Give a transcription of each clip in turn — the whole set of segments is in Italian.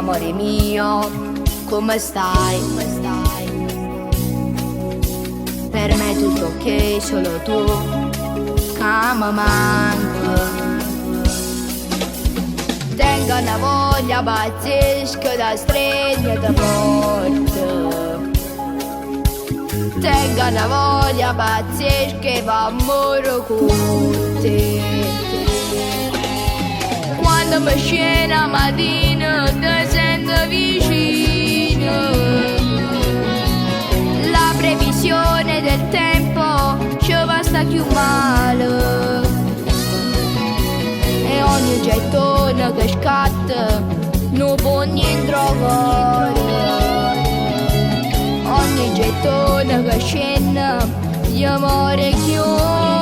amore mio, come stai? Per me è tutto ok, solo tu che mi manca. Tengo una voglia pazzesca da stringere forte. Tengo una voglia pazzesca che va a morire con te. Quando mi scende la mattina ti sento vicino. La previsione del tempo ci basta più male. E ogni gettone che scatta non può niente trovare. Ogni gettone che scende io muore chiuso.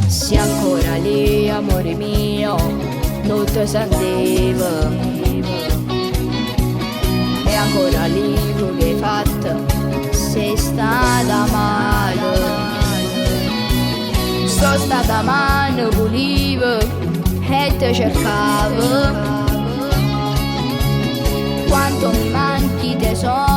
Sei ancora lì, amore mio, non ti sentivo. E ancora lì, quello che hai fatto, sei stata male. Sono stata male, volevo e ti cercavo. Quanto mi manchi tesoro.